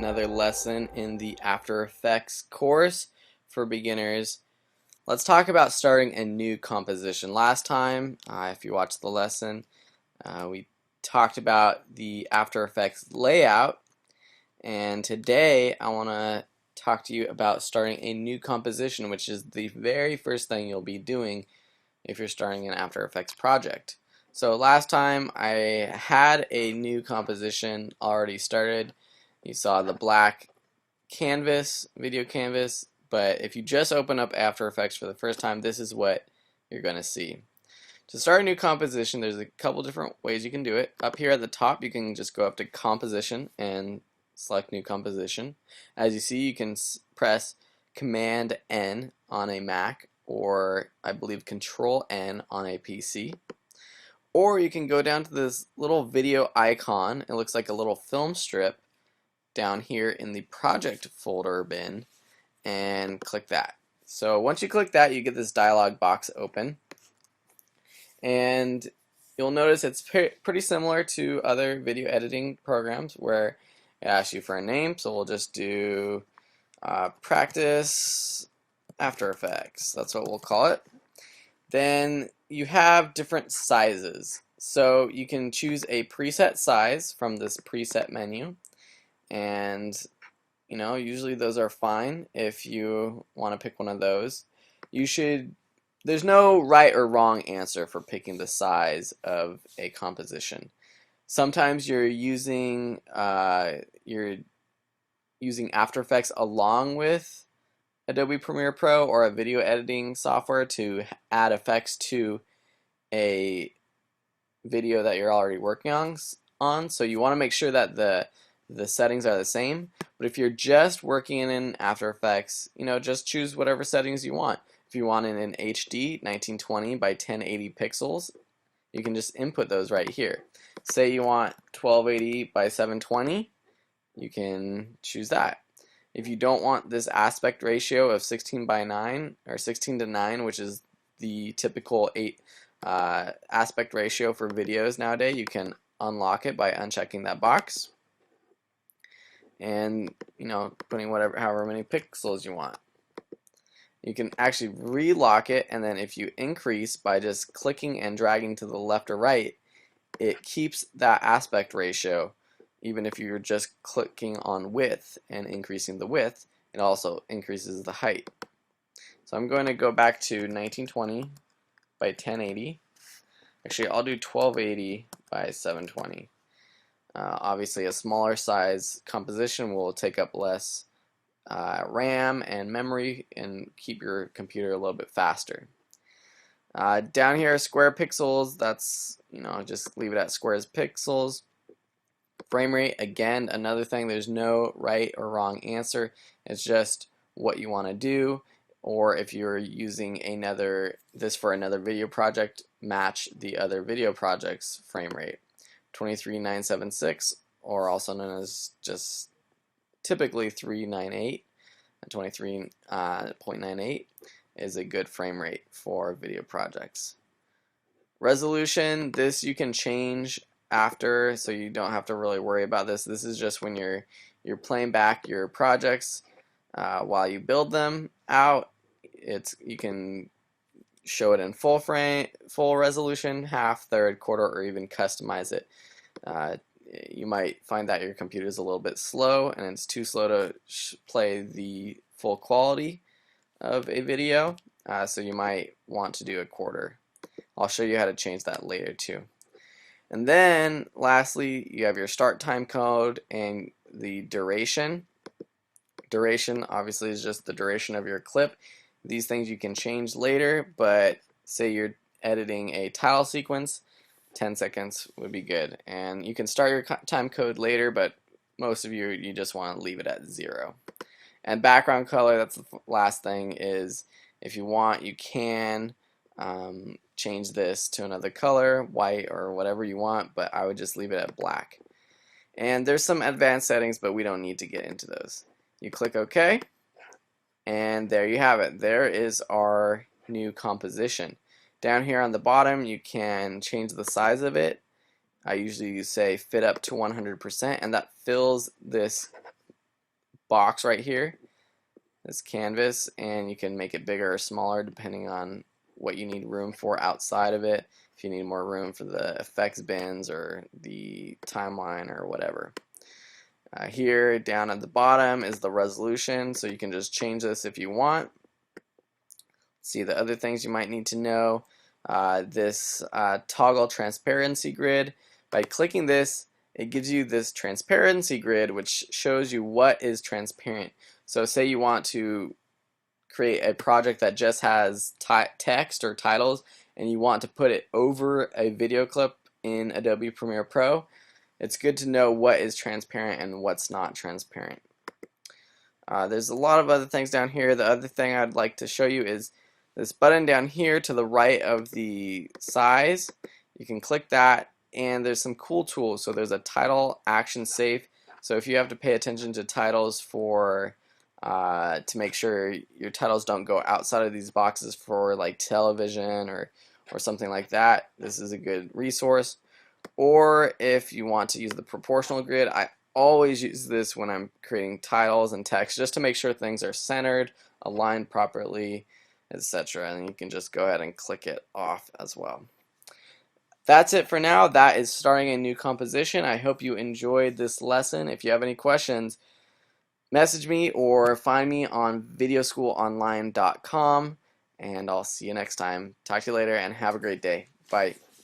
another lesson in the After Effects course for beginners. Let's talk about starting a new composition. Last time, if you watched the lesson, we talked about the After Effects layout, and today I want to talk to you about starting a new composition, which is the very first thing you'll be doing if you're starting an After Effects project. So last time I had a new composition already started. You saw the black canvas, video canvas, but if you just open up After Effects for the first time, this is what you're going to see. To start a new composition, there's a couple different ways you can do it. Up here at the top, you can just go up to Composition and select New Composition. As you see, you can press Command N on a Mac, or I believe Control N on a PC. Or you can go down to this little video icon. It looks like a little film strip down here in the project folder bin, and click that. So once you click that, you get this dialog box open, and you'll notice it's pretty similar to other video editing programs where it asks you for a name. So we'll just do Practice After Effects. That's what we'll call it. Then you have different sizes. So you can choose a preset size from this preset menu, and usually those are fine if you want to pick one of those. There's no right or wrong answer for picking the size of a composition. Sometimes you're using After Effects along with Adobe Premiere Pro or a video editing software to add effects to a video that you're already working on. So you want to make sure that the settings are the same. But if you're just working in After Effects, just choose whatever settings you want. If you want it in HD, 1920 by 1080 pixels, you can just input those right here. Say you want 1280 by 720, you can choose that. If you don't want this aspect ratio of 16 by 9 or 16 to 9, which is the typical 8 aspect ratio for videos nowadays, you can unlock it by unchecking that box and putting however many pixels you want. You can actually relock it, and then if you increase by just clicking and dragging to the left or right, it keeps that aspect ratio. Even if you're just clicking on width and increasing the width, it also increases the height. So I'm going to go back to 1920 by 1080. Actually, I'll do 1280 by 720. Obviously, a smaller size composition will take up less RAM and memory and keep your computer a little bit faster. Down here, square pixels, that's, just leave it at squares pixels. Frame rate, again, another thing, there's no right or wrong answer. It's just what you want to do, or if you're using this for another video project, match the other video project's frame rate. 23976, or also known as just typically 398, 23.98 is a good frame rate for video projects. Resolution, this you can change after, so you don't have to really worry about this. This is just when you're playing back your projects while you build them out. You can show it in full resolution, half, third, quarter, or even customize it. You might find that your computer is a little bit slow and it's too slow to play the full quality of a video, so you might want to do a quarter. I'll show you how to change that later too. And then lastly, you have your start time code and the duration. Duration obviously is just the duration of your clip. These things you can change later, but say you're editing a title sequence, 10 seconds would be good. And you can start your time code later, but most of you just want to leave it at 0. And background color, that's the last thing, is if you want, you can change this to another color, white or whatever you want, but I would just leave it at black. And there's some advanced settings, but we don't need to get into those. You click OK, and there you have it. There is our new composition. Down here on the bottom, you can change the size of it. I usually say fit up to 100%, and that fills this box right here, this canvas, and you can make it bigger or smaller depending on what you need room for outside of it. If you need more room for the effects bins or the timeline or whatever. Here down at the bottom is the resolution, so you can just change this if you want. See the other things you might need to know. This toggle transparency grid. By clicking this, it gives you this transparency grid which shows you what is transparent. So say you want to create a project that just has text or titles and you want to put it over a video clip in Adobe Premiere Pro, it's good to know what is transparent and what's not transparent. There's a lot of other things down here. The other thing I'd like to show you is this button down here to the right of the size. You can click that and there's some cool tools. So there's a title action safe. So if you have to pay attention to titles for to make sure your titles don't go outside of these boxes for like television or something like that, this is a good resource. Or if you want to use the proportional grid, I always use this when I'm creating titles and text just to make sure things are centered, aligned properly, etc. And you can just go ahead and click it off as well. That's it for now. That is starting a new composition. I hope you enjoyed this lesson. If you have any questions, message me or find me on videoschoolonline.com, and I'll see you next time. Talk to you later and have a great day. Bye.